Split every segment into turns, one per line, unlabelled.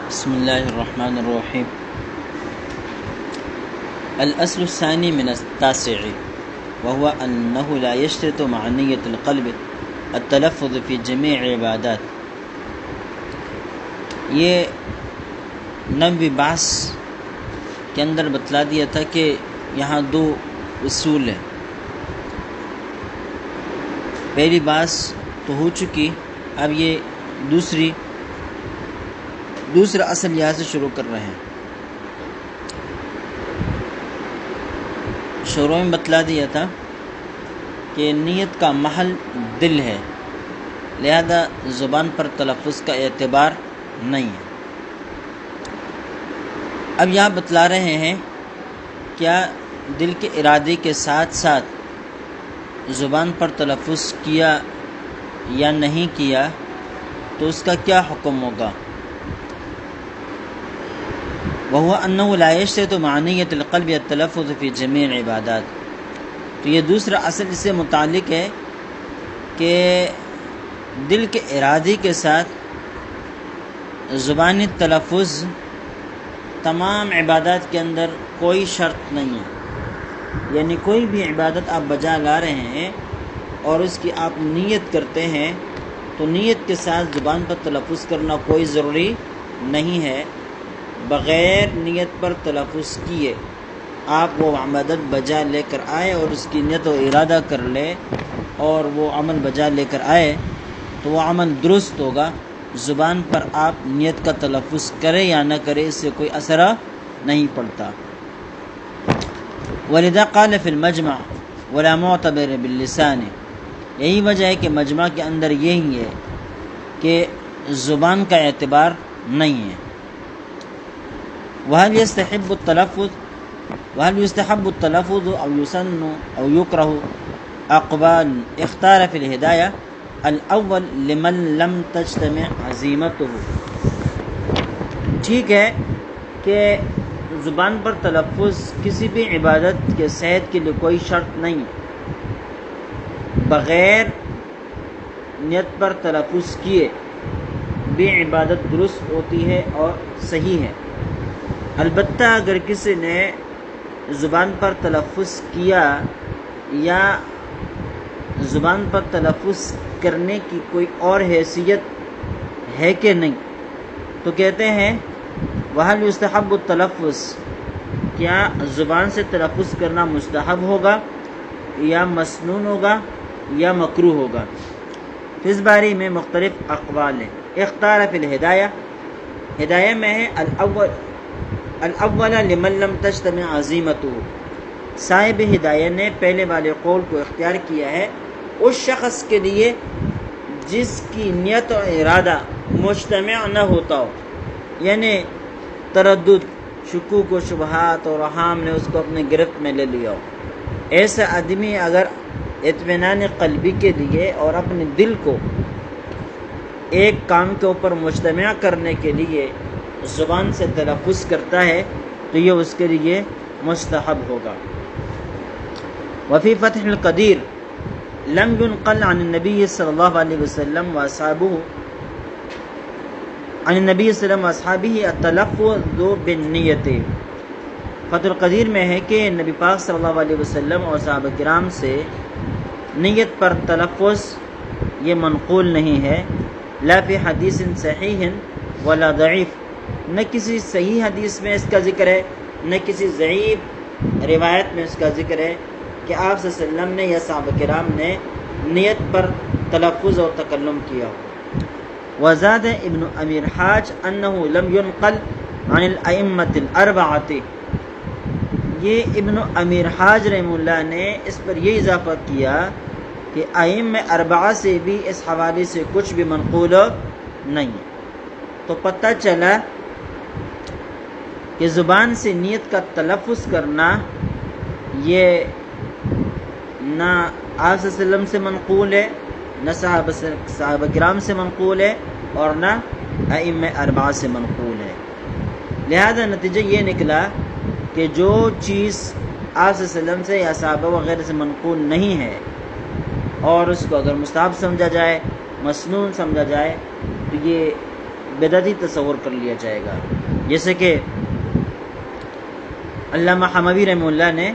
بسم الله الرحمن الرحيم. الأصل الثاني من التاسع وهو أنه لا يشترط مع نية القلب التلفظ في جميع عبادات. یہ 90 بحث کے اندر بتلا دیا تھا کہ یہاں دو اصول ہیں. پہلی بات تو ہو چکی، اب یہ دوسرا اصل یہاں سے شروع کر رہے ہیں. شروع میں بتلا دیا تھا کہ نیت کا محل دل ہے، لہذا زبان پر تلفظ کا اعتبار نہیں ہے. اب یہاں بتلا رہے ہیں کیا دل کے ارادے کے ساتھ ساتھ زبان پر تلفظ کیا یا نہیں کیا تو اس کا کیا حکم ہوگا. وهو أنه لا يشترط مع نية القلب التلفظ في جميع العبادات. تو یہ دوسرا اصل اس سے متعلق ہے کہ دل کے ارادے کے ساتھ زبانی تلفظ تمام عبادات کے اندر کوئی شرط نہیں ہے. یعنی کوئی بھی عبادت آپ بجا لا رہے ہیں اور اس کی آپ نیت کرتے ہیں تو نیت کے ساتھ زبان پر تلفظ کرنا کوئی ضروری نہیں ہے. بغیر نیت پر تلفظ کیے آپ وہ عبادت بجا لے کر آئے اور اس کی نیت و ارادہ کر لے اور وہ عمل بجا لے کر آئے تو وہ عمل درست ہوگا. زبان پر آپ نیت کا تلفظ کرے یا نہ کرے اس سے کوئی اثر نہیں پڑتا. ولذا قال فی المجمع ولا معتبر باللسان. یہی وجہ ہے کہ مجمع کے اندر یہی ہے کہ زبان کا اعتبار نہیں ہے. وهل يستحب التلفظ أو يسن أو يكره أقوال اختار في الهداية الأول لمن لم تجتمع عزيمته. ٹھیک ہے کہ زبان پر تلفظ کسی بھی عبادت کے صحت کے لیے کوئی شرط نہیں، بغیر نیت پر تلفظ کیے بھی عبادت درست ہوتی ہے اور صحیح ہے. البتہ اگر کسی نے زبان پر تلفظ کیا یا زبان پر تلفظ کرنے کی کوئی اور حیثیت ہے کہ نہیں تو کہتے ہیں وَهَلْ يُسْتَحَبُّ التَّلَفُّظ. کیا زبان سے تلفظ کرنا مستحب ہوگا یا مسنون ہوگا یا مکروہ ہوگا. اس بارے میں مختلف اقوال ہیں. اختار فی الہدایہ، ہدایہ میں ہے الاول لمن لم تجتمع عزیمتہ. صاحب ہدایہ نے پہلے والے قول کو اختیار کیا ہے اس شخص کے لیے جس کی نیت و ارادہ مجتمع نہ ہوتا ہو، یعنی تردد، شکوک و شبہات اور اوہام نے اس کو اپنے گرفت میں لے لیا ہو. ایسا آدمی اگر اطمینان قلبی کے لیے اور اپنے دل کو ایک کام کے اوپر مجتمع کرنے کے لیے زبان سے تلفظ کرتا ہے تو یہ اس کے لیے مستحب ہوگا. وفی فتح القدیر لم ينقل عن النبی صلی اللہ علیہ وسلم واصحابہ التلفظ بالنیت. فتح القدیر میں ہے کہ نبی پاک صلی اللہ علیہ وسلم اور صحابہ کرام سے نیت پر تلفظ یہ منقول نہیں ہے. لا فی حدیث صحیح ولا ضعیف. نہ کسی صحیح حدیث میں اس کا ذکر ہے نہ کسی ضعیف روایت میں اس کا ذکر ہے کہ آپ صلی اللہ علیہ وسلم نے یا صحابہ کرام نے نیت پر تلفظ اور تکلم کیا. وزاد ابن امیر حاج انه لم ينقل عن الائمة الاربعۃ. یہ ابن امیر حاج رحمہ اللہ نے اس پر یہ اضافہ کیا کہ ائمہ اربعہ سے بھی اس حوالے سے کچھ بھی منقول نہیں ہے. تو پتہ چلا کہ زبان سے نیت کا تلفظ کرنا یہ نہ آپ صلی اللہ علیہ وسلم سے منقول ہے، نہ صحابہ کرام سے منقول ہے اور نہ ائمہ اربعہ سے منقول ہے. لہذا نتیجہ یہ نکلا کہ جو چیز آپ صلی اللہ علیہ وسلم سے یا صحابہ وغیرہ سے منقول نہیں ہے اور اس کو اگر مستحب سمجھا جائے، مسنون سمجھا جائے تو یہ بدعتی تصور کر لیا جائے گا. جیسے کہ علامہ حموی رحمہ اللہ نے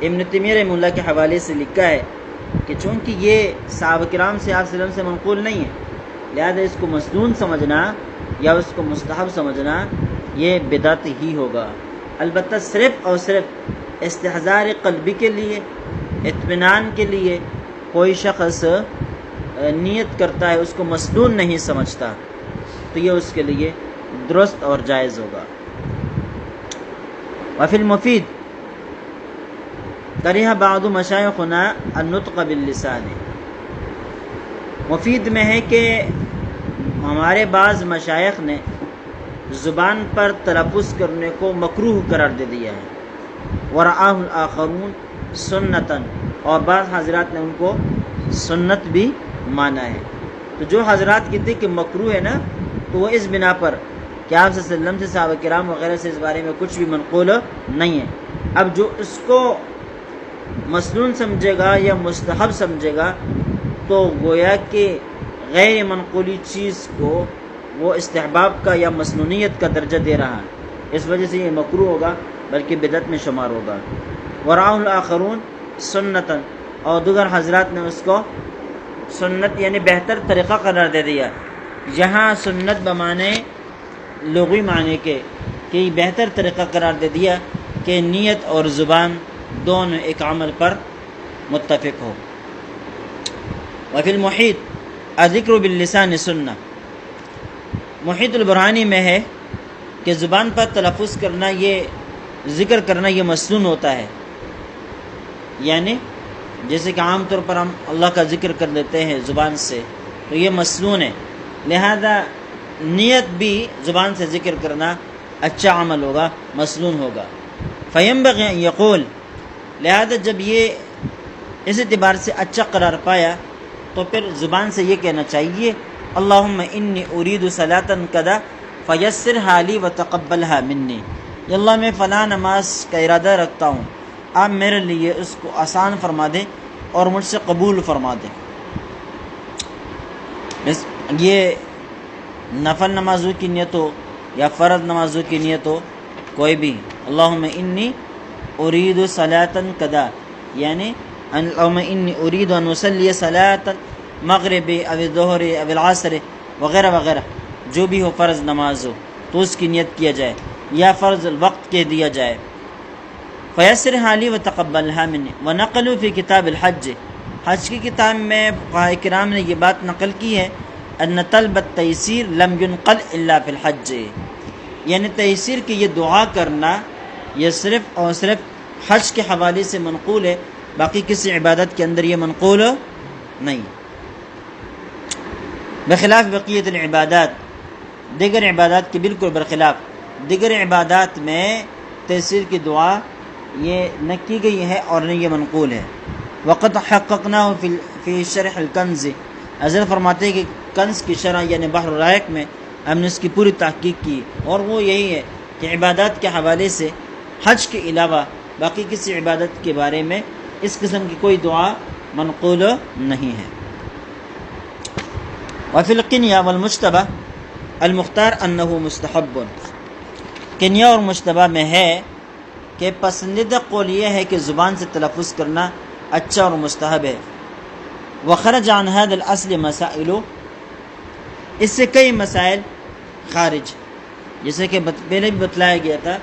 ابن تیمیہ رحمہ اللہ کے حوالے سے لکھا ہے کہ چونکہ یہ صحابہ کرام سے آپ وسلم سے منقول نہیں ہے، لہذا اس کو مسنون سمجھنا یا اس کو مستحب سمجھنا یہ بدعت ہی ہوگا. البتہ صرف اور صرف استحضار قلبی کے لیے، اطمینان کے لیے کوئی شخص نیت کرتا ہے، اس کو مسنون نہیں سمجھتا، تو یہ اس کے لیے درست اور جائز ہوگا. وفی المفید کرہ بعض مشایخنا النطق باللسان. مفید میں ہے کہ ہمارے بعض مشایخ نے زبان پر تلفظ کرنے کو مکروہ قرار دے دیا ہے. ورآہ الآخرون سنتاً، اور بعض حضرات نے ان کو سنت بھی مانا ہے. تو جو حضرات کہتے ہیں کہ مکروہ ہے نا، تو وہ اس بنا پر کہ آپ صلی اللہ علیہ وسلم سے صحابہ کرام وغیرہ سے اس بارے میں کچھ بھی منقول نہیں ہے. اب جو اس کو مسنون سمجھے گا یا مستحب سمجھے گا تو گویا کہ غیر منقولی چیز کو وہ استحباب کا یا مسنونیت کا درجہ دے رہا ہے، اس وجہ سے یہ مکروہ ہوگا بلکہ بدعت میں شمار ہوگا. ورآہ الاخرون سنتاً، اور دیگر حضرات نے اس کو سنت یعنی بہتر طریقہ قرار دے دیا. یہاں سنت بمانے لغوی معنی کے کہ بہتر طریقہ قرار دے دیا کہ نیت اور زبان دونوں ایک عمل پر متفق ہو. وفی المحیط الذکر باللسان سنہ. محیط البرہانی میں ہے کہ زبان پر تلفظ کرنا، یہ ذکر کرنا، یہ مسنون ہوتا ہے. یعنی جیسے کہ عام طور پر ہم اللہ کا ذکر کر لیتے ہیں زبان سے، تو یہ مسنون ہے. لہذا نیت بھی زبان سے ذکر کرنا اچھا عمل ہوگا، مسنون ہوگا. فینبغی ان یقول، لہذا جب یہ اس اعتبار سے اچھا قرار پایا تو پھر زبان سے یہ کہنا چاہیے اللہم انی ارید صلاۃ کذا فیسرھا لی وتقبلھا منی. یا اللہ میں فلاں نماز کا ارادہ رکھتا ہوں، آپ میرے لیے اس کو آسان فرما دیں اور مجھ سے قبول فرما دیں. یہ نفل نمازوں کی نیت ہو یا فرض نمازوں کی نیت ہو، کوئی بھی اللہم انی ارید صلاۃ کذا، یعنی اللہم انی ارید ان اصلی صلاۃ مغرب او الظہر او العصر وغیرہ وغیرہ، جو بھی ہو فرض نماز ہو تو اس کی نیت کیا جائے یا فرض الوقت کہہ دیا جائے. فیسرھا لی وتقبلھا منی. ونقلوا فی کتاب الحج، حج کی کتاب میں فقہاء کرام نے یہ بات نقل کی ہے ان طلب التیسیر لم ينقل الا فی الحج، یعنی تیسیر کی یہ دعا کرنا یہ صرف اور صرف حج کے حوالے سے منقول ہے، باقی کسی عبادت کے اندر یہ منقول نہیں. بخلاف بقیت العبادات، دیگر عبادات کے بالکل برخلاف، دیگر عبادات میں تیسیر کی دعا یہ نہ کی گئی ہے اور نہ یہ منقول ہے. وقد حققناہ فی شرح الکنز، حضرت فرماتے ہیں کہ کنز کی شرح یعنی بحر الرائق میں ہم نے اس کی پوری تحقیق کی، اور وہ یہی ہے کہ عبادات کے حوالے سے حج کے علاوہ باقی کسی عبادت کے بارے میں اس قسم کی کوئی دعا منقول نہیں ہے. وفی القنیہ والمجتبہ المختار انہ مستحب. کنیہ اور مجتبہ میں ہے کہ پسندیدہ قول یہ ہے کہ زبان سے تلفظ کرنا اچھا اور مستحب ہے. وخرج عن هذا الاصل مسائل، اس سے کئی مسائل خارج، جیسے کہ پہلے بھی بتلایا گیا تھا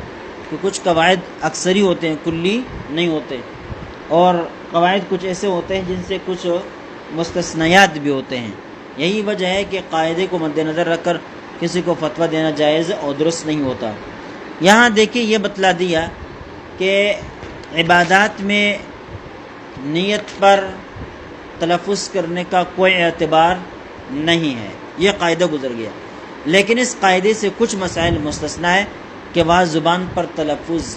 کہ کچھ قواعد اکثری ہوتے ہیں، کلی نہیں ہوتے، اور قواعد کچھ ایسے ہوتے ہیں جن سے کچھ مستثنیات بھی ہوتے ہیں. یہی وجہ ہے کہ قاعدے کو مد نظر رکھ کر کسی کو فتویٰ دینا جائز اور درست نہیں ہوتا. یہاں دیکھیں یہ بتلا دیا کہ عبادات میں نیت پر تلفظ کرنے کا کوئی اعتبار نہیں ہے، یہ قاعدہ گزر گیا. لیکن اس قاعدے سے کچھ مسائل مستثنیٰ ہے کہ وہاں زبان پر تلفظ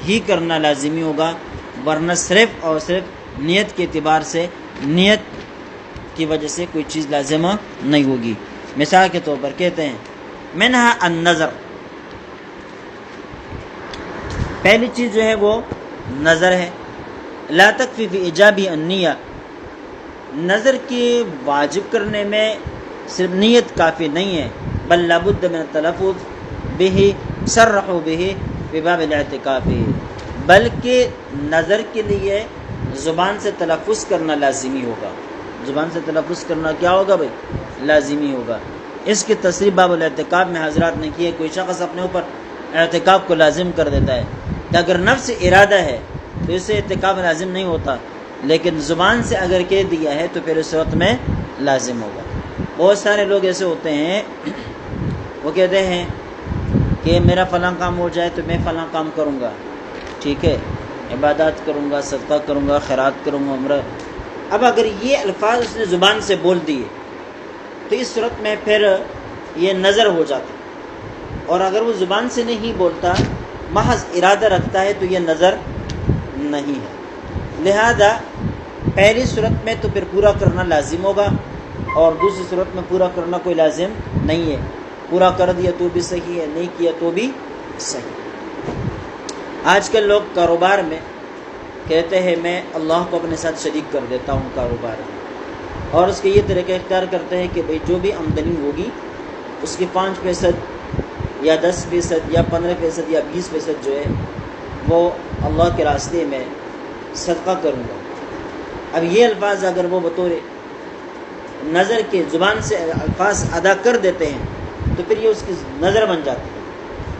ہی کرنا لازمی ہوگا، ورنہ صرف اور صرف نیت کے اعتبار سے، نیت کی وجہ سے کوئی چیز لازم نہیں ہوگی. مثال کے طور پر کہتے ہیں منہا النظر، پہلی چیز جو ہے وہ نظر ہے. لا تکفی فی ایجابی النیہ، نظر کی واجب کرنے میں صرف نیت کافی نہیں ہے بل لابد من التلفظ به صرحوا به بباب الاعتکاف، بلکہ نظر کے لیے زبان سے تلفظ کرنا لازمی ہوگا. زبان سے تلفظ کرنا کیا ہوگا بھائی؟ لازمی ہوگا. اس کی تصریح باب الاعتکاف میں حضرات نے کی ہے. کوئی شخص اپنے اوپر اعتکاف کو لازم کر دیتا ہے کہ اگر نفس ارادہ ہے تو اس سے اعتکاف لازم نہیں ہوتا، لیکن زبان سے اگر کہہ دیا ہے تو پھر اس وقت میں لازم ہوگا. بہت سارے لوگ ایسے ہوتے ہیں وہ کہتے ہیں کہ میرا فلاں کام ہو جائے تو میں فلاں کام کروں گا، ٹھیک ہے، عبادات کروں گا، صدقہ کروں گا، خیرات کروں گا، عمرہ. اب اگر یہ الفاظ اس نے زبان سے بول دیے تو اس صورت میں پھر یہ نظر ہو جاتا، اور اگر وہ زبان سے نہیں بولتا، محض ارادہ رکھتا ہے تو یہ نظر نہیں ہے. لہذا پہلی صورت میں تو پھر پورا کرنا لازم ہوگا، اور دوسری صورت میں پورا کرنا کوئی لازم نہیں ہے. پورا کر دیا تو بھی صحیح ہے، نہیں کیا تو بھی صحیح. آج کل لوگ کاروبار میں کہتے ہیں میں اللہ کو اپنے ساتھ شریک کر دیتا ہوں کاروبار میں، اور اس کے یہ طریقہ اختیار کرتے ہیں کہ بھئی جو بھی آمدنی ہوگی اس کی 5% یا 10% یا 15% یا 20% جو ہے وہ اللہ کے راستے میں صدقہ کروں گا. اب یہ الفاظ اگر وہ بطور نظر کے زبان سے الفاظ ادا کر دیتے ہیں تو پھر یہ اس کی نظر بن جاتی ہے.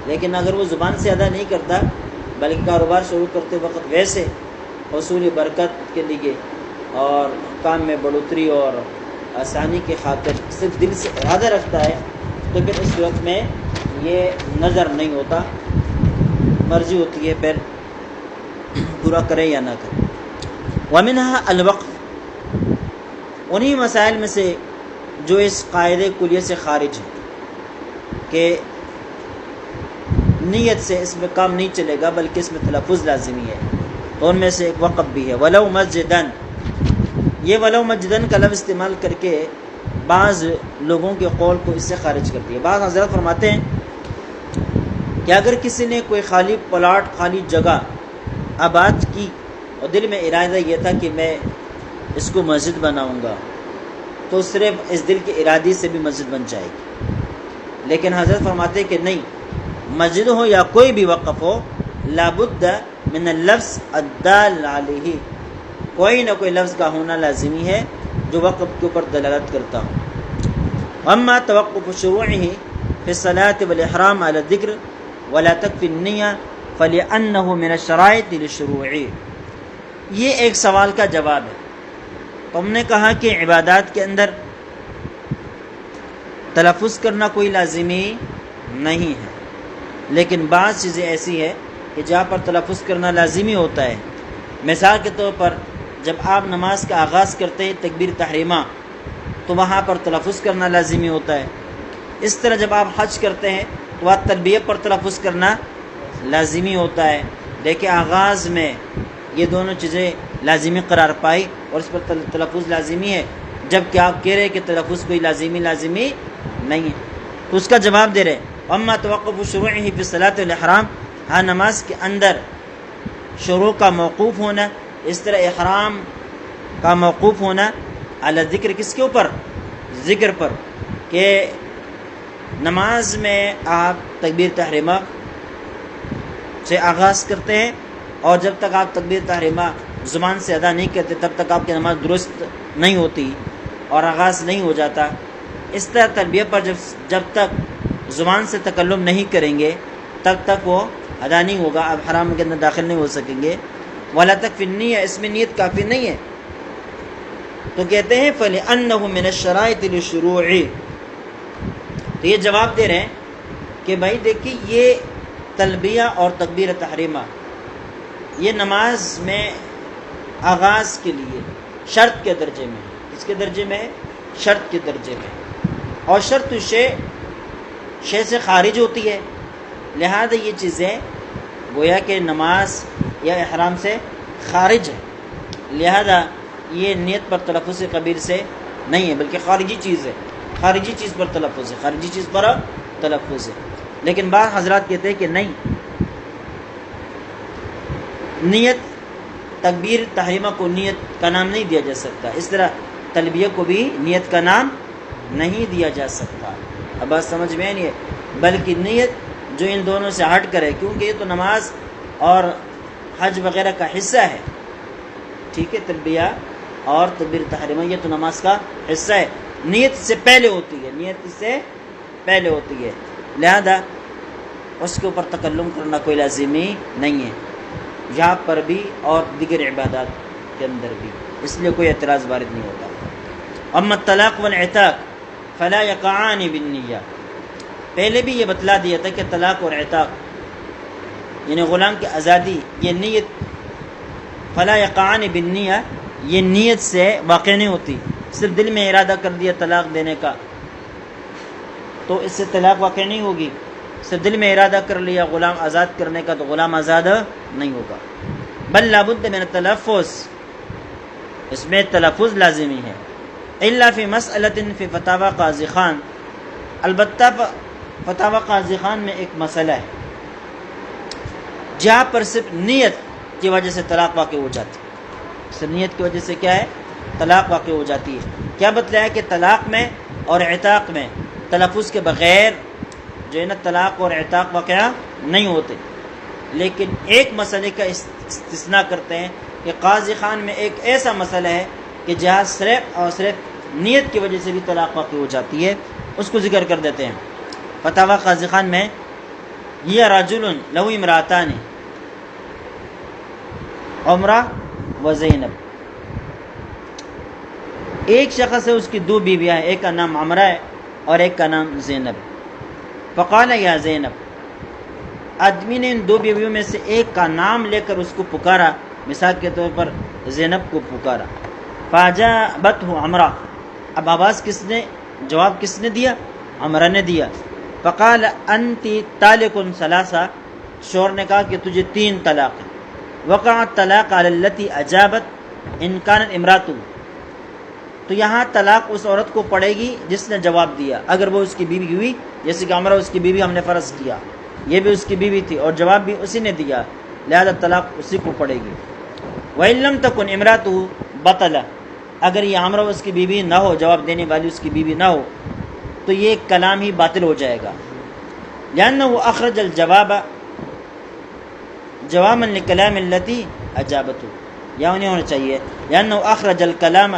لیکن اگر وہ زبان سے ادا نہیں کرتا بلکہ کاروبار شروع کرتے وقت ویسے حصول برکت کے لیے اور کام میں بڑھوتری اور آسانی کی خاطر صرف دل سے ارادہ رکھتا ہے تو پھر اس وقت میں یہ نظر نہیں ہوتا، مرضی ہوتی ہے پھر پورا کرے یا نہ کرے. ومنها الوقف، انہی مسائل میں سے جو اس قاعدے کلیہ سے خارج ہے کہ نیت سے اس میں کام نہیں چلے گا بلکہ اس میں تلفظ لازمی ہے، تو ان میں سے ایک وقف بھی ہے. ولو مسجدن، یہ ولو مسجدن کا لفظ استعمال کر کے بعض لوگوں کے قول کو اس سے خارج کرتی ہے. بعض حضرات فرماتے ہیں کہ اگر کسی نے کوئی خالی پلاٹ، خالی جگہ آباد کی اور دل میں ارادہ یہ تھا کہ میں اس کو مسجد بناؤں گا، تو صرف اس دل کے ارادے سے بھی مسجد بن جائے گی. لیکن حضرت فرماتے ہیں کہ نہیں، مسجد ہو یا کوئی بھی وقف ہو، لابد من اللفظ الدال علیہ، کوئی نہ کوئی لفظ کا ہونا لازمی ہے جو وقف کے اوپر دلالت کرتا ہو. اما توقف شروعہ فی الصلاۃ والاحرام علی الذکر ولا تکفی النیہ فلأنہ من الشرائط للشروع، یہ ایک سوال کا جواب ہے. تو ہم نے کہا کہ عبادات کے اندر تلفظ کرنا کوئی لازمی نہیں ہے، لیکن بعض چیزیں ایسی ہے کہ جہاں پر تلفظ کرنا لازمی ہوتا ہے. مثال کے طور پر جب آپ نماز کا آغاز کرتے ہیں تکبیر تحریمہ تو وہاں پر تلفظ کرنا لازمی ہوتا ہے. اس طرح جب آپ حج کرتے ہیں تو وہاں تلبیہ پر تلفظ کرنا لازمی ہوتا ہے. دیکھیں آغاز میں یہ دونوں چیزیں لازمی قرار پائی اور اس پر تلفظ لازمی ہے، جبکہ آپ کہہ رہے کہ تلفظ کوئی لازمی نہیں ہے. تو اس کا جواب دے رہے اما توقف شروعہ فی الصلاۃ والاحرام، ہاں نماز کے اندر شروع کا موقوف ہونا، اس طرح احرام کا موقوف ہونا علی ذکر، کس کے اوپر؟ ذکر پر، کہ نماز میں آپ تکبیر تحریمہ سے آغاز کرتے ہیں اور جب تک آپ تکبیر تحریمہ زبان سے ادا نہیں کرتے تب تک آپ کی نماز درست نہیں ہوتی اور آغاز نہیں ہو جاتا. اس طرح تلبیہ پر جب تک زبان سے تکلم نہیں کریں گے تب تک وہ ادا نہیں ہوگا، آپ حرام کے اندر داخل نہیں ہو سکیں گے. ولا تکفی النیہ، اس میں نیت کافی نہیں ہے. تو کہتے ہیں فَلِأَنَّهُ مِنَ الشَّرَائِطِ لِلشُّرُوعِ، تو یہ جواب دے رہے ہیں کہ بھائی دیکھیے یہ تلبیہ اور تکبیر تحریمہ یہ نماز میں آغاز کے لیے شرط کے درجے میں، اس کے درجے میں شرط کے درجے میں، اور شرط شے سے خارج ہوتی ہے. لہذا یہ چیزیں گویا کہ نماز یا احرام سے خارج ہے، لہذا یہ نیت پر تلفظ قبیل سے نہیں ہے بلکہ خارجی چیز ہے، خارجی چیز پر تلفظ ہے، خارجی چیز پر تلفظ ہے. لیکن بعض حضرات کہتے ہیں کہ نہیں، نیت تکبیر تحریمہ کو نیت کا نام نہیں دیا جا سکتا، اس طرح تلبیہ کو بھی نیت کا نام نہیں دیا جا سکتا. اب بات سمجھ میں نہیں ہے، بلکہ نیت جو ان دونوں سے ہٹ کرے، کیونکہ یہ تو نماز اور حج وغیرہ کا حصہ ہے، ٹھیک ہے، تلبیہ اور تکبیر تحریمہ یہ تو نماز کا حصہ ہے، نیت سے پہلے ہوتی ہے، نیت سے پہلے ہوتی ہے، لہذا اس کے اوپر تکلم کرنا کوئی لازمی نہیں ہے، یہاں پر بھی اور دیگر عبادات کے اندر بھی، اس لیے کوئی اعتراض وارد نہیں ہوتا۔ اما الطلاق والعتاق فلا یقعان بالنیہ، پہلے بھی یہ بتلا دیا تھا کہ طلاق اور عتاق یعنی غلام کی آزادی یہ نیت، فلا یقعان بالنیہ یہ نیت سے واقع نہیں ہوتی، صرف دل میں ارادہ کر دیا طلاق دینے کا تو اس سے طلاق واقع نہیں ہوگی، صرف دل میں ارادہ کر لیا غلام آزاد کرنے کا تو غلام آزاد نہیں ہوگا، بل لابد من التلفظ، اس میں تلفظ لازمی ہے، الا فی مسئلۃ فی فتاوی قاضی خان، البتہ فتاوی قاضی خان میں ایک مسئلہ ہے جہاں پر صرف نیت کی وجہ سے طلاق واقع ہو جاتی ہے، صرف نیت کی وجہ سے کیا ہے طلاق واقع ہو جاتی ہے، کیا بتلایا کہ طلاق میں اور عتاق میں تلفظ کے بغیر جو ہے نا طلاق اور عتاق واقعہ نہیں ہوتے، لیکن ایک مسئلے کا استثناء کرتے ہیں کہ قاضی خان میں ایک ایسا مسئلہ ہے کہ جہاں صرف اور صرف نیت کی وجہ سے بھی طلاق واقع ہو جاتی ہے، اس کو ذکر کر دیتے ہیں۔ فتاوی قاضی خان میں یہ رجل لہو امراتان عمرہ و زینب، ایک شخص ہے اس کی دو بیویاں ہیں، ایک کا نام عمرہ ہے اور ایک کا نام زینب، فقال یا زینب، آدمی نے ان دو بیویوں میں سے ایک کا نام لے کر اس کو پکارا، مثال کے طور پر زینب کو پکارا، فاجابتہ عمرہ، اب آواز کس نے، جواب کس نے دیا، عمرہ نے دیا، فقال انتی طالق ثلاثہ، شوہر نے کہا کہ تجھے 3 طلاق ہیں، وقع الطلاق علی التی اجابت ان کانت امراتہ، تو یہاں طلاق اس عورت کو پڑے گی جس نے جواب دیا، اگر وہ اس کی بیوی ہوئی، جیسے کہ عمرہ اس کی بیوی ہم نے فرض کیا، یہ بھی اس کی بیوی تھی اور جواب بھی اسی نے دیا، لہذا طلاق اسی کو پڑے گی۔ وَإِن لَمْ تَكُنْ امْرَأَتُهُ بَطَلَ، اگر یہ عمرہ اس کی بیوی نہ ہو، جواب دینے والی اس کی بیوی نہ ہو، تو یہ کلام ہی باطل ہو جائے گا، لأنه اخرج الجواب جوابا لکلام التی اجابته، یا نہیں ہونا چاہیے لأنه اخرج الکلام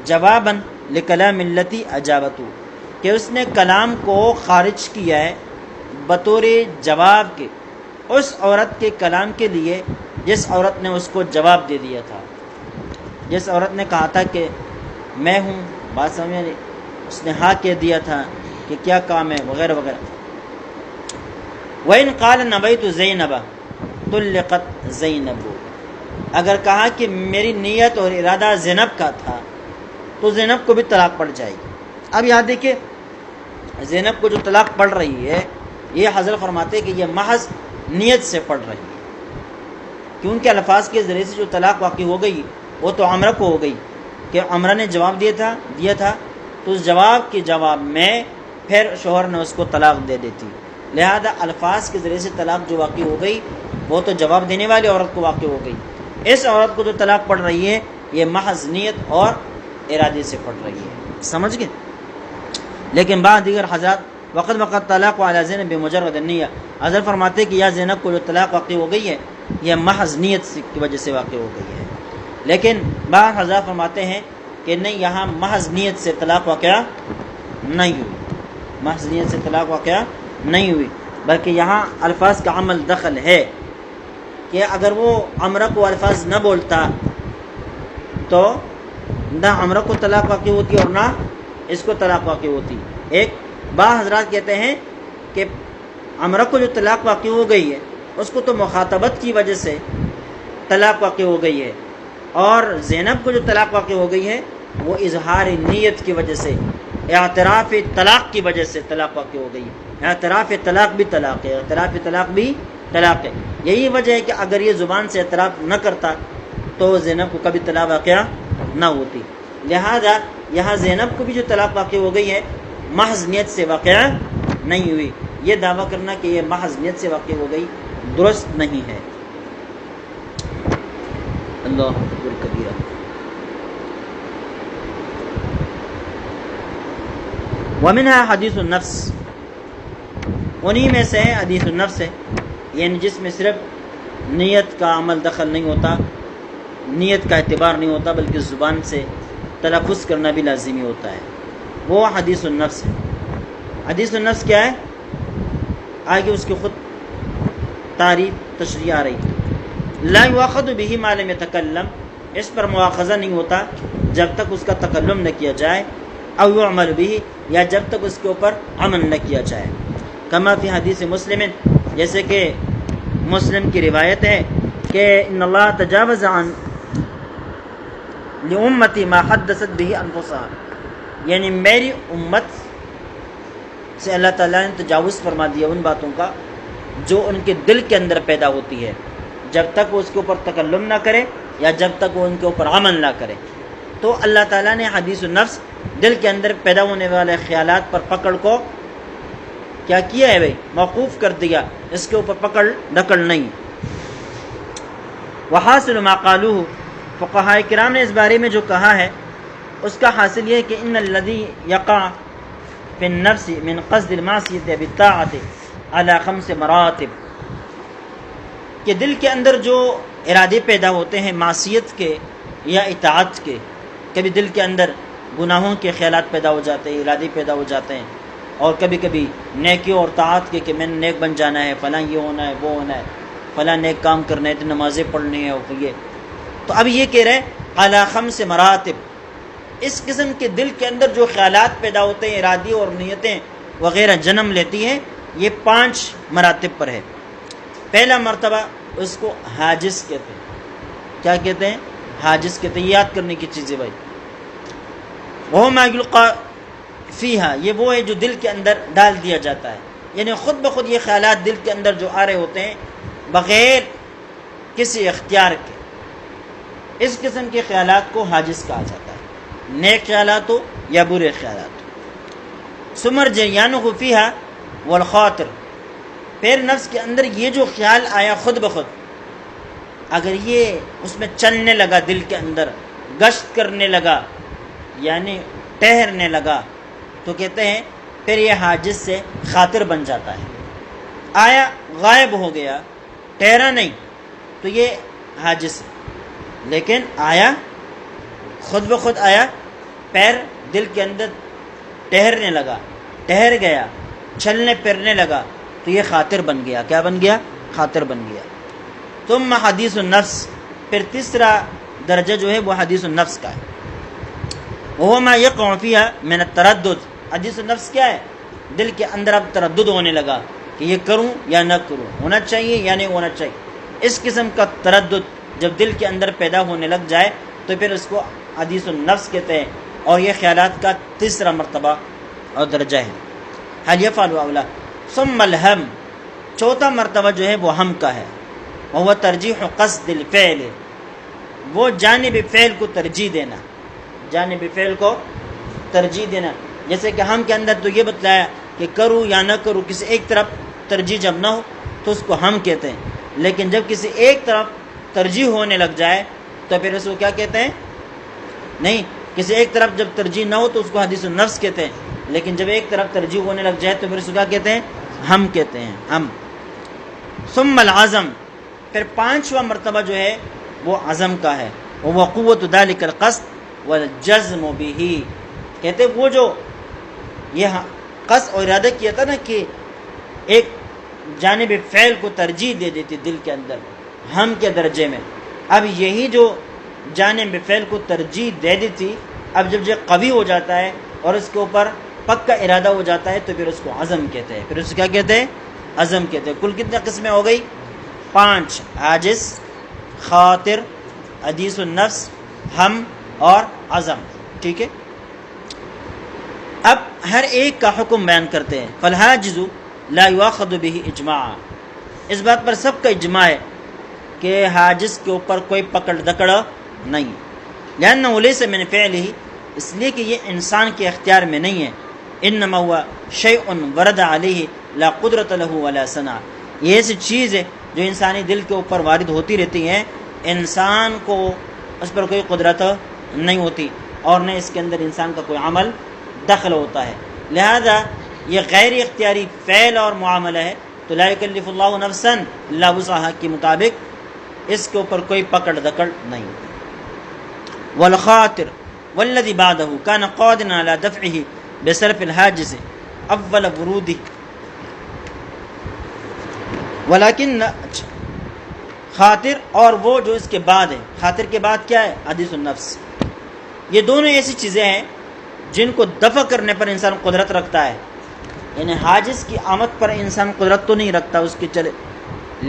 جوابا لکلام التی اجابته، کہ اس نے کلام کو خارج کیا ہے بطور جواب کے اس عورت کے کلام کے لیے جس عورت نے اس کو جواب دے دیا تھا، جس عورت نے کہا تھا کہ میں ہوں، بات سمجھے، اس نے ہاں کہہ دیا تھا کہ کیا کام ہے وغیرہ وغیرہ۔ وَإِن قَالَ نَبَيْتُ زَيْنَبَ طُلِّقَتْ زَيْنَبُ، اگر کہا کہ میری نیت اور ارادہ زینب کا تھا تو زینب کو بھی طلاق پڑ جائے گی۔ اب یہاں دیکھیں زینب کو جو طلاق پڑ رہی ہے یہ حضرت فرماتے کہ یہ محض نیت سے پڑ رہی ہے، کیونکہ الفاظ کے ذریعے سے جو طلاق واقع ہو گئی وہ تو عمرہ کو ہو گئی کہ عمرہ نے جواب دیا تھا تو اس جواب کے جواب میں پھر شوہر نے اس کو طلاق دے دیتی، لہذا الفاظ کے ذریعے سے طلاق جو واقع ہو گئی وہ تو جواب دینے والی عورت کو واقع ہو گئی، اس عورت کو جو طلاق پڑ رہی ہے یہ محض نیت اور ارادے سے پڑ رہی ہے، سمجھ گئے۔ لیکن بعض دیگر حضرات وقت طلاق علی زینب بمجرد النیہ، حضرت فرماتے کہ یا زینب کو جو طلاق واقع ہو گئی ہے یہ محض نیت کی وجہ سے واقع ہو گئی ہے، لیکن بعض حضرات فرماتے ہیں کہ نہیں، یہاں محض نیت سے طلاق واقعہ نہیں ہوئی، محض نیت سے طلاق واقعہ نہیں ہوئی، بلکہ یہاں الفاظ کا عمل دخل ہے کہ اگر وہ عمرہ کو الفاظ نہ بولتا تو نہ عمرہ کو طلاق واقع ہوتی اور نہ اس کو طلاق واقع ہوتی۔ ایک بعض حضرات کہتے ہیں کہ عمرہ کو جو طلاق واقع ہو گئی ہے اس کو تو مخاطبت کی وجہ سے طلاق واقع ہو گئی ہے، اور زینب کو جو طلاق واقع ہو گئی ہے وہ اظہار نیت کی وجہ سے، اعتراف طلاق کی وجہ سے طلاق واقع ہو گئی ہے، اعتراف طلاق بھی طلاق ہے، اعتراف طلاق بھی طلاق ہے، یہی وجہ ہے کہ اگر یہ زبان سے اعتراف نہ کرتا تو زینب کو کبھی طلاق واقع نہ ہوتی، لہذا یہاں زینب کو بھی جو طلاق واقع ہو گئی ہے محض نیت سے واقع نہیں ہوئی، یہ دعویٰ کرنا کہ یہ محض نیت سے واقع ہو گئی درست نہیں ہے۔ اللہ اکبر کبیرہ۔ ومنها حدیث النفس، انہی میں سے ہے حدیث النفس ہے، یعنی جس میں صرف نیت کا عمل دخل نہیں ہوتا، نیت کا اعتبار نہیں ہوتا، بلکہ زبان سے تلفظ کرنا بھی لازمی ہوتا ہے، وہ حدیث النفس ہے۔ حدیث النفس کیا ہے؟ آگے اس کی خود تعریف تشریح آ رہی ہے۔ لا یؤخذ به ما لم يتکلم، اس پر مواخذہ نہیں ہوتا جب تک اس کا تکلم نہ کیا جائے، او یعمل به، یا جب تک اس کے اوپر عمل نہ کیا جائے۔ کما فی حدیث مسلم، جیسے کہ مسلم کی روایت ہے کہ ان اللہ تجاوز عن لامتی ما حدثت به انفسها، یعنی میری امت سے اللہ تعالیٰ نے تجاوز فرما دیا ان باتوں کا جو ان کے دل کے اندر پیدا ہوتی ہے، جب تک وہ اس کے اوپر تکلم نہ کرے یا جب تک وہ ان کے اوپر عمل نہ کرے۔ تو اللہ تعالیٰ نے حدیث النفس، دل کے اندر پیدا ہونے والے خیالات پر پکڑ کو کیا کیا ہے بھائی؟ موقوف کر دیا، اس کے اوپر پکڑ دکڑ نہیں۔ وحاصل ما قالوہ، فقہاء کرام نے اس بارے میں جو کہا ہے اس کا حاصل یہ ہے کہ ان الذی یقع فی النفس من قصد المعصیۃ بالطاعۃ علی 5 مراتب، کہ دل کے اندر جو ارادے پیدا ہوتے ہیں معصیت کے یا اطاعت کے، کبھی دل کے اندر گناہوں کے خیالات پیدا ہو جاتے ہیں، ارادے پیدا ہو جاتے ہیں، اور کبھی کبھی نیکیوں اور طاعت کے کہ میں نے نیک بن جانا ہے، فلاں یہ ہونا ہے، وہ ہونا ہے، فلاں نیک کام کرنا ہے، تو نمازیں پڑھنی ہے، اور یہ تو اب یہ کہہ رہے علی 5 مراتب، اس قسم کے دل کے اندر جو خیالات پیدا ہوتے ہیں، ارادے اور نیتیں وغیرہ جنم لیتی ہیں، یہ 5 مراتب پر ہے۔ پہلا مرتبہ اس کو حاجز کہتے ہیں۔ کیا کہتے ہیں؟ حاجز کہتے ہیں، یاد کرنے کی چیزیں بھائی۔ وہ ما یلقی فیہا، یہ وہ ہے جو دل کے اندر ڈال دیا جاتا ہے، یعنی خود بخود یہ خیالات دل کے اندر جو آ رہے ہوتے ہیں بغیر کسی اختیار کے، اس قسم کے خیالات کو حاجز کہا جاتا ہے، نیک خیالات ہو یا برے خیالات ہو۔ ثم جریانہ فیہا والخاطر، پھر نفس کے اندر یہ جو خیال آیا خود بخود، اگر یہ اس میں چلنے لگا، دل کے اندر گشت کرنے لگا، یعنی ٹہرنے لگا، تو کہتے ہیں پھر یہ حاجز سے خاطر بن جاتا ہے۔ آیا غائب ہو گیا، ٹہرا نہیں، تو یہ حاجز ہے، لیکن آیا خود بخود آیا، پیر دل کے اندر ٹہرنے لگا، ٹہر گیا، چلنے پھرنے لگا، تو یہ خاطر بن گیا۔ کیا بن گیا؟ خاطر بن گیا۔ ثم حدیث النفس، پھر تیسرا درجہ جو ہے وہ حدیث النفس کا ہے۔ وہ ما یقع فیہا من التردد، حدیث النفس کیا ہے؟ دل کے اندر اب تردد ہونے لگا کہ یہ کروں یا نہ کروں، ہونا چاہیے یا نہیں ہونا چاہیے، اس قسم کا تردد جب دل کے اندر پیدا ہونے لگ جائے تو پھر اس کو حدیث النفس کہتے ہیں، اور یہ خیالات کا تیسرا مرتبہ اور درجہ ہے۔ حل یفعل اولا۔ ثم الہم، چوتھا مرتبہ جو ہے وہ ہم کا ہے، وہ ترجیح قصد الفعل، وہ جانب فعل کو ترجیح دینا، جانب فعل کو ترجیح دینا۔ جیسے کہ ہم کے اندر تو یہ بتلایا کہ کروں یا نہ کروں، کسی ایک طرف ترجیح جب نہ ہو تو اس کو ہم کہتے ہیں، لیکن جب کسی ایک طرف ترجیح ہونے لگ جائے تو پھر اس کو کیا کہتے ہیں؟ نہیں، کسی ایک طرف جب ترجیح نہ ہو تو اس کو حدیث النفس کہتے ہیں، لیکن جب ایک طرف ترجیح ہونے لگ جائے تو پھر اس کو کیا کہتے ہیں؟ ہم کہتے ہیں، ہم۔ ثم العزم، پھر 5واں مرتبہ جو ہے وہ عزم کا ہے، وہ قوت ذلک القصد والجزم به، کہتے وہ جو یہ قصد اور ارادہ کیا تھا نا کہ ایک جانب فعل کو ترجیح دے دیتی دل کے اندر ہم کے درجے میں، اب یہی جو جانب فعل کو ترجیح دے دی تھی، اب جب یہ قوی ہو جاتا ہے اور اس کے اوپر پکا ارادہ ہو جاتا ہے تو پھر اس کو عزم کہتے ہیں، پھر اس کو کیا کہتے ہیں؟ عزم کہتے ہیں۔ کل کتنے قسمیں ہو گئی؟ 5، عاجز، خاطر، حدیث النفس، ہم اور عزم، ٹھیک ہے۔ اب ہر ایک کا حکم بیان کرتے ہیں۔ فالحاجز لا یؤخذ به اجماعا، اس بات پر سب کا اجماع ہے کہ حاجز کے اوپر کوئی پکڑ دکڑ نہیں، لأنه ليس من فعله، اس لیے کہ یہ انسان کے اختیار میں نہیں ہے، انما هو شيء ورد عليه لا قدرت له ولا صنع، یہ ایسی چیز ہے جو انسانی دل کے اوپر وارد ہوتی رہتی ہیں، انسان کو اس پر کوئی قدرت نہیں ہوتی اور نہ اس کے اندر انسان کا کوئی عمل دخل ہوتا ہے، لہذا یہ غیر اختیاری فعل اور معاملہ ہے تو لا یکلف اللہ نفسا الا وسعها کے مطابق اس کے اوپر کوئی پکڑ دکڑ نہیں. والخاطر والذی بعدہ کان قادرا علی دفعہ بصرف الحاجز اول ورودہ ولیکن خاطر اور وہ جو اس کے بعد ہے. خاطر کے بعد کیا ہے؟ حدیث النفس. یہ دونوں ایسی چیزیں ہیں جن کو دفع کرنے پر انسان قدرت رکھتا ہے. یعنی حاجز کی آمد پر انسان قدرت تو نہیں رکھتا اس کے چلے،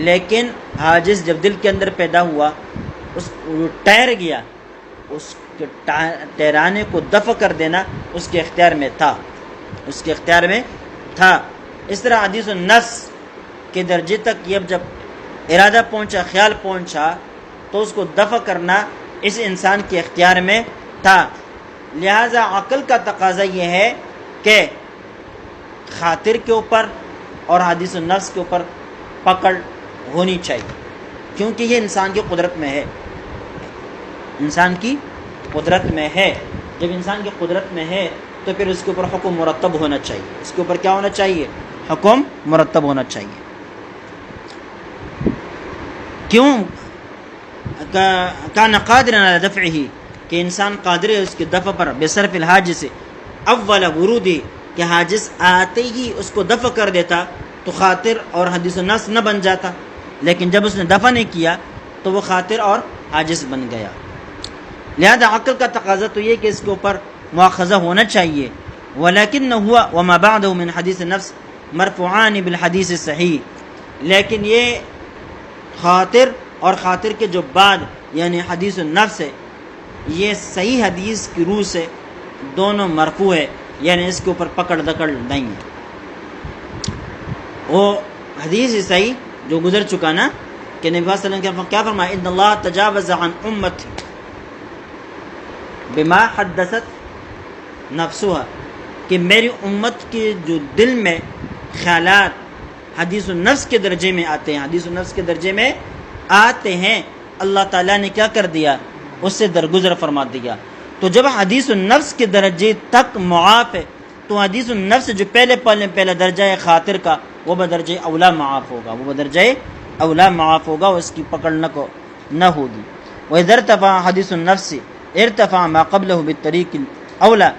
لیکن حاجز جب دل کے اندر پیدا ہوا، اس ٹہر گیا، اس کے ٹہرانے کو دفع کر دینا اس کے اختیار میں تھا، اس کے اختیار میں تھا. اس طرح حدیث النفس کے درجے تک یہ جب ارادہ پہنچا، خیال پہنچا، تو اس کو دفع کرنا اس انسان کے اختیار میں تھا. لہذا عقل کا تقاضا یہ ہے کہ خاطر کے اوپر اور حدیث النفس کے اوپر پکڑ ہونی چاہیے، کیونکہ یہ انسان کی قدرت میں ہے. انسان کی قدرت میں ہے. جب انسان کی قدرت میں ہے تو پھر اس کے اوپر حکم مرتب ہونا چاہیے. اس کے اوپر کیا ہونا چاہیے؟ حکم مرتب ہونا چاہیے. کیوں؟ کان قادرا علی دفعہ، کہ انسان قادر ہے اس کے دفع پر، بصرف الحاجز سے اول ورودی، کہ حاجز آتے ہی اس کو دفع کر دیتا تو خاطر اور حدیث النفس نہ بن جاتا، لیکن جب اس نے دفع نہیں کیا تو وہ خاطر اور حاجز بن گیا. لہذا عقل کا تقاضا تو یہ کہ اس کے اوپر مواخذہ ہونا چاہیے. ولیکن ہوا وما بعدہ من حدیث النفس مرفوعان بالحدیث الصحیح، لیکن یہ خاطر اور خاطر کے جو بعد یعنی حدیث النفس ہے، یہ صحیح حدیث کی روح سے دونوں مرفوع ہے، یعنی اس کے اوپر پکڑ دکڑ نہیں ہے. وہ حدیث صحیح جو گزر چکا نا کہ نبی صلی اللہ علیہ وسلم کیا فرمایا؟ ان اللہ تجاوز عن امتی بما حدثت نفسها، کہ میری امت کے جو دل میں خیالات حدیث النفس کے درجے میں آتے ہیں، حدیث النفس کے درجے میں آتے ہیں، اللہ تعالیٰ نے کیا کر دیا؟ اس سے درگزر فرما دیا. تو جب حدیث النفس کے درجے تک معاف ہے تو حدیث النفس جو پہلا درجہ ہے خاطر کا، وہ بدرجہ اولا معاف ہوگا، وہ بدرجہ اولا معاف ہوگا، اس کی پکڑ نہ ہوگی. وَإِذَا ارْتَفَعَ حدیث النفس ارتفع ما قبلہ بالطریق الاولا،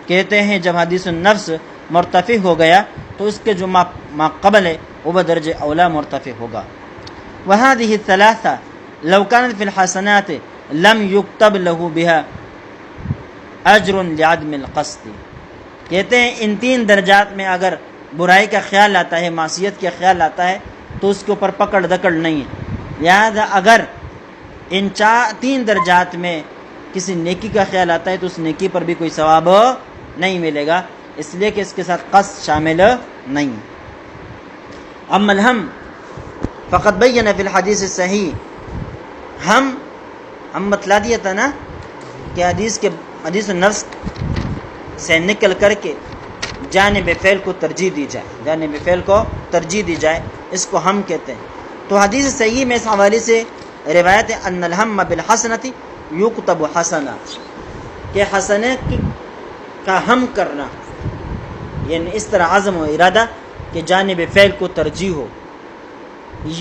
کہتے ہیں جب حدیث النفس مرتفع ہو گیا تو اس کے جو ما قبل ہے وہ بدرجہ اولا مرتفع ہوگا. وهذه الثلاثة لو كانت في الحسنات لم يكتب له بها اجر لعدم القصد. کہتے ہیں ان تین درجات میں اگر برائی کا خیال آتا ہے، معصیت کا خیال آتا ہے، تو اس کے اوپر پکڑ دکڑ نہیں ہے. لہذا اگر ان تین درجات میں کسی نیکی کا خیال آتا ہے تو اس نیکی پر بھی کوئی ثواب نہیں ملے گا، اس لیے کہ اس کے ساتھ قصد شامل نہیں. اما الہم فقد بین فی الحدیث الصحیح، ہم بتلا دیا تھا نا کہ حدیث النفس سے نکل کر کے جانب فعل کو ترجیح دی جائے، جانب فعل کو ترجیح دی جائے، اس کو ہم کہتے ہیں. تو حدیث صحیح میں اس حوالے سے روایت ہے ان الہم بالحسنۃ یکتب حسنہ، کہ حسنہ کا ہم کرنا، یعنی اس طرح عزم و ارادہ کہ جانب فعل کو ترجیح ہو،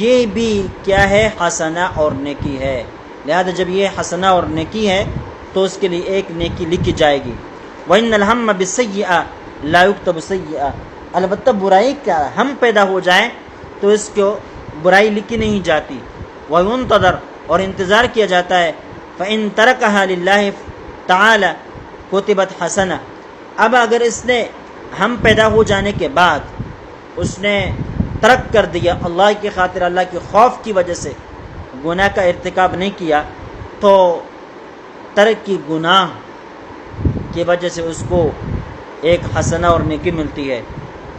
یہ بھی کیا ہے؟ حسنہ اور نیکی ہے. لہذا جب یہ حسنہ اور نیکی ہے تو اس کے لیے ایک نیکی لکھی جائے گی. وَإِنَّ الْهَمَّ بِالسَّيِّئَةِ لَا يُكْتَبُ سَيِّئَةً، البتہ برائی کا ہم پیدا ہو جائے تو اس کو برائی لکھی نہیں جاتی. وَيُنْتَظَرُ، اور انتظار کیا جاتا ہے. فَإِن تَرَكَهَا لِلَّهِ تَعَالَى كُتِبَتْ حَسَنَةً، اب اگر اس نے ہم پیدا ہو جانے کے بعد اس نے ترک کر دیا اللہ کی خاطر، اللہ کے خوف کی وجہ سے گناہ کا ارتکاب نہیں کیا، تو ترک کی گناہ کی وجہ سے اس کو ایک حسنہ اور نیکی ملتی ہے.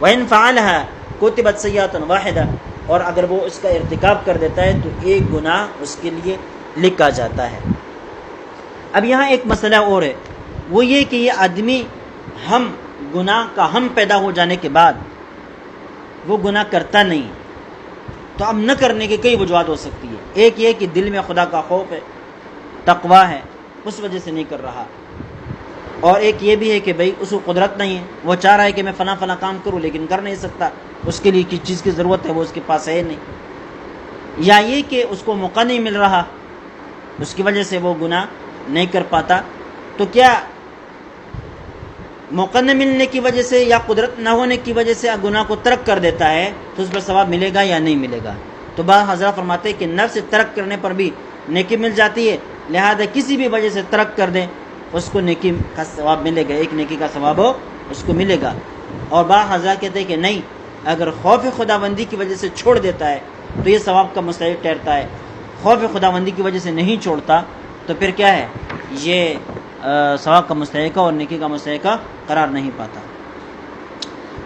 وَإِن فَعَلَهَا كُتِبَتْ سَيِّئَةٌ وَاحِدَةٌ، اور اگر وہ اس کا ارتکاب کر دیتا ہے تو ایک گناہ اس کے لیے لکھا جاتا ہے. اب یہاں ایک مسئلہ اور ہے، وہ یہ کہ یہ آدمی ہم گناہ کا ہم پیدا ہو جانے کے بعد وہ گناہ کرتا نہیں، تو اب نہ کرنے کی کئی وجوہات ہو سکتی ہے. ایک یہ کہ دل میں خدا کا خوف ہے، تقوی ہے، اس وجہ سے نہیں کر رہا. اور ایک یہ بھی ہے کہ بھئی اس کو قدرت نہیں ہے، وہ چاہ رہا ہے کہ میں فلاں فلاں کام کروں لیکن کر نہیں سکتا، اس کے لیے کس چیز کی ضرورت ہے وہ اس کے پاس ہے نہیں، یا یہ کہ اس کو موقع نہیں مل رہا اس کی وجہ سے وہ گناہ نہیں کر پاتا، تو کیا موقع نہ ملنے کی وجہ سے یا قدرت نہ ہونے کی وجہ سے گناہ کو ترک کر دیتا ہے تو اس پر ثواب ملے گا یا نہیں ملے گا؟ تو بعض حضرات فرماتے ہیں کہ نفس ترک کرنے پر بھی نیکی مل جاتی ہے، لہذا کسی بھی وجہ سے ترک کر دیں اس کو نیکی کا ثواب ملے گا، ایک نیکی کا ثواب ہو اس کو ملے گا۔ اور بعض حضرات کہتے ہیں کہ نہیں، اگر خوف خداوندی کی وجہ سے چھوڑ دیتا ہے تو یہ ثواب کا مستحق ٹھہرتا ہے، خوف خداوندی کی وجہ سے نہیں چھوڑتا تو پھر کیا ہے، یہ ثواب کا مستحق اور نیکی کا مستحق قرار نہیں پاتا۔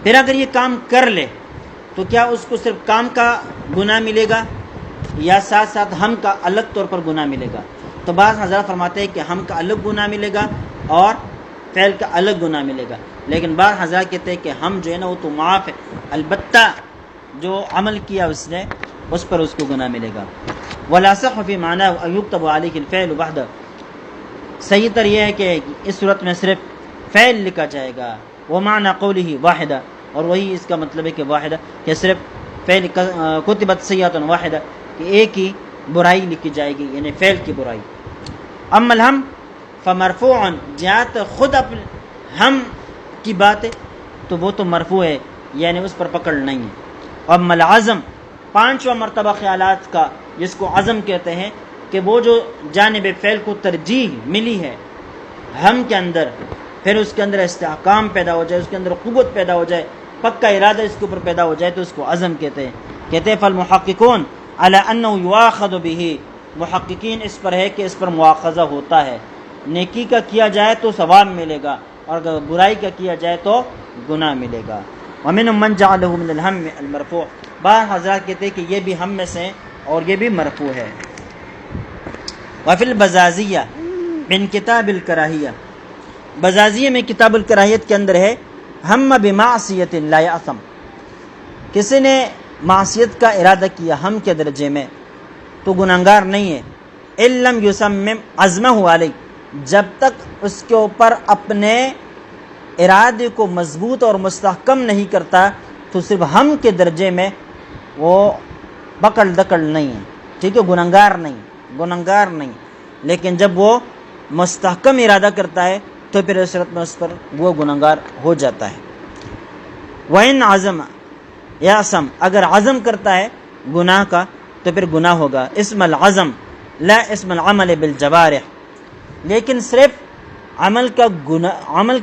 پھر اگر یہ کام کر لے تو کیا اس کو صرف کام کا گناہ ملے گا یا ساتھ ساتھ ہم کا الگ طور پر گناہ ملے گا؟ تو بعض حضرات فرماتے ہیں کہ ہم کا الگ گناہ ملے گا اور فعل کا الگ گناہ ملے گا، لیکن بعض حضرات کہتے ہیں کہ ہم جو ہے نا وہ تو معاف ہے، البتہ جو عمل کیا اس نے اس پر اس کو گناہ ملے گا۔ وَلَا فِي مَعْنَاهُ أَن يُكْتَبَ عَلَيْهِ الْفِعْلُ وَحْدَهُ، صحیح تر یہ ہے کہ اس صورت میں صرف فعل لکھا جائے گا، وَمَعْنَى قَوْلِهِ واحدہ، اور وہی اس کا مطلب ہے کہ واحدہ کہ صرف فعل کتبت سیئۃ واحدہ کہ ایک ہی برائی لکھی جائے گی، یعنی فعل کی برائی۔ اما الہم فمرفوع، جہاں خود اپنے ہم کی بات ہے تو وہ تو مرفوع ہے، یعنی اس پر پکڑ نہیں ہے۔ اما العزم، پانچواں مرتبہ خیالات کا جس کو عزم کہتے ہیں کہ وہ جو جانب فعل کو ترجیح ملی ہے ہم کے اندر، پھر اس کے اندر استحکام پیدا ہو جائے، اس کے اندر قوت پیدا ہو جائے، پکا ارادہ اس کے اوپر پیدا ہو جائے تو اس کو عزم کہتے ہیں۔ کہتے ہیں فالمحققون علی انہ یؤاخذ بہ، محققین اس پر ہے کہ اس پر مواخذہ ہوتا ہے، نیکی کا کیا جائے تو ثواب ملے گا اور اگر برائی کا کیا جائے تو گناہ ملے گا۔ ومن من جعلہ من الہم المرفوع، بعض حضرات کہتے ہیں کہ یہ بھی ہم میں سے اور یہ بھی مرفوع ہے۔ وفی البزازیہ من کتاب الکراہیہ، بزازیہ میں کتاب الکراہیت کے اندر ہے ہم بمعصیت لا یأثم، کسی نے معصیت کا ارادہ کیا ہم کے درجے میں تو گناہگار نہیں ہے، ان لم یصمم عزمہ علیہ، جب تک اس کے اوپر اپنے ارادے کو مضبوط اور مستحکم نہیں کرتا تو صرف ہم کے درجے میں وہ بکڑ دکڑ نہیں ہے، ٹھیک ہے، گناہگار نہیں، لیکن جب وہ مستحکم ارادہ کرتا ہے تو پھر اس صورت میں اس پر وہ گناہگار ہو جاتا ہے۔ وَإِنْ عَزَمَ یَعْصَمْ، اگر عزم کرتا ہے گناہ کا تو پھر گناہ ہوگا۔ اسم العزم لا اسم العمل بالجوارح، لیکن صرف عمل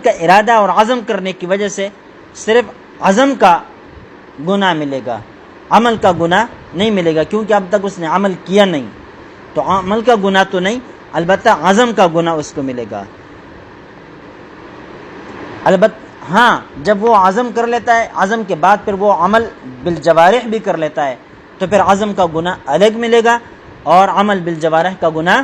کا ارادہ اور عزم کرنے کی وجہ سے صرف عزم کا گناہ ملے گا، عمل کا گناہ نہیں ملے گا، کیونکہ اب تک اس نے عمل کیا نہیں، تو عمل کا گناہ تو نہیں، البتہ عزم کا گناہ اس کو ملے گا۔ البتہ ہاں جب وہ عزم کر لیتا ہے، عزم کے بعد پھر وہ عمل بالجوارح بھی کر لیتا ہے تو پھر عزم کا گناہ الگ ملے گا اور عمل بالجوارح کا گناہ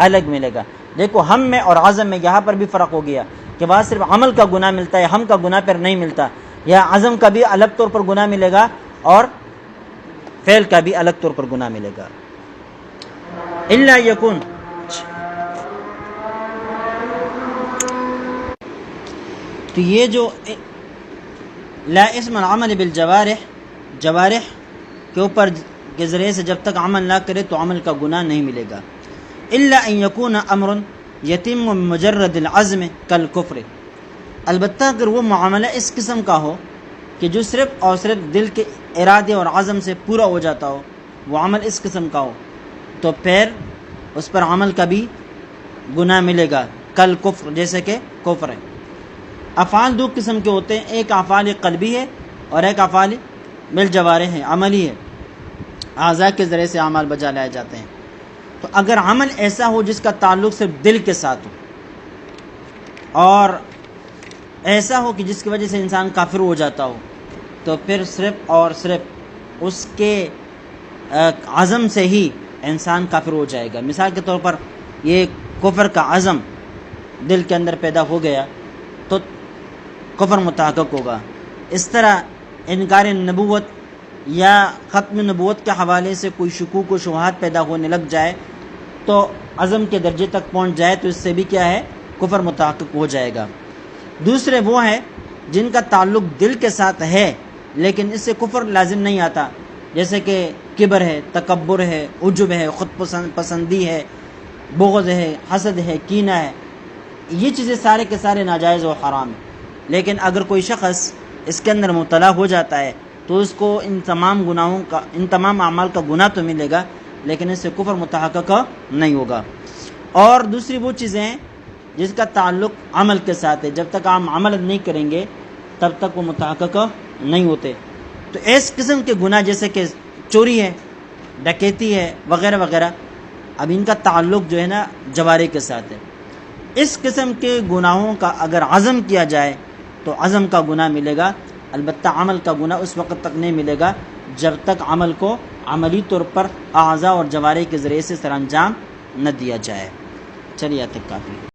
الگ ملے گا۔ دیکھو ہم میں اور عزم میں یہاں پر بھی فرق ہو گیا کہ وہاں صرف عمل کا گناہ ملتا ہے، ہم کا گناہ پھر نہیں ملتا، یا عزم کا بھی الگ طور پر گناہ ملے گا اور فعل کا بھی الگ طور پر گناہ ملے گا۔ الا یکون، تو یہ جو لا اسم العمل بالجوارح، جوارح کے اوپر کے ذریعے سے جب تک عمل نہ کرے تو عمل کا گناہ نہیں ملے گا۔ الا ان یکون امر یتم مجرد العزم کالکفر، البتہ اگر وہ معاملہ اس قسم کا ہو کہ جو صرف اور صرف دل کے ارادے اور عزم سے پورا ہو جاتا ہو، وہ عمل اس قسم کا ہو تو پھر اس پر عمل کا بھی گناہ ملے گا، کالکفر، جیسے کہ کفر ہے۔ افعال دو قسم کے ہوتے ہیں، ایک افعال قلبی ہے اور ایک افعال بالجوارح ہے، عملی ہے، اعضاء کے ذریعے سے اعمال بجا لائے جاتے ہیں۔ تو اگر عمل ایسا ہو جس کا تعلق صرف دل کے ساتھ ہو اور ایسا ہو کہ جس کی وجہ سے انسان کافر ہو جاتا ہو تو پھر صرف اور صرف اس کے عزم سے ہی انسان کافر ہو جائے گا۔ مثال کے طور پر یہ کفر کا عزم دل کے اندر پیدا ہو گیا تو کفر متحقق ہوگا۔ اس طرح انکار نبوت یا ختم نبوت کے حوالے سے کوئی شکوک و شبہات پیدا ہونے لگ جائے تو عزم کے درجے تک پہنچ جائے تو اس سے بھی کیا ہے، کفر متحقق ہو جائے گا۔ دوسرے وہ ہیں جن کا تعلق دل کے ساتھ ہے لیکن اس سے کفر لازم نہیں آتا، جیسے کہ کبر ہے، تکبر ہے، عجب ہے، خود پسندی ہے، بغض ہے، حسد ہے، کینہ ہے، یہ چیزیں سارے کے سارے ناجائز و حرام ہیں۔ لیکن اگر کوئی شخص اس کے اندر مبتلا ہو جاتا ہے تو اس کو ان تمام اعمال کا گناہ تو ملے گا لیکن اس سے کفر متحقق نہیں ہوگا۔ اور دوسری وہ چیزیں ہیں جس کا تعلق عمل کے ساتھ ہے، جب تک ہم عمل نہیں کریں گے تب تک وہ متحقق نہیں ہوتے۔ تو اس قسم کے گناہ جیسے کہ چوری ہے، ڈکیتی ہے، وغیرہ وغیرہ، اب ان کا تعلق جو ہے نا جوارح کے ساتھ ہے۔ اس قسم کے گناہوں کا اگر عزم کیا جائے تو عزم کا گناہ ملے گا، البتہ عمل کا گناہ اس وقت تک نہیں ملے گا جب تک عمل کو عملی طور پر اعضاء اور جوارح کے ذریعے سے سر انجام نہ دیا جائے۔ چلیے یہاں تک کافی ہے۔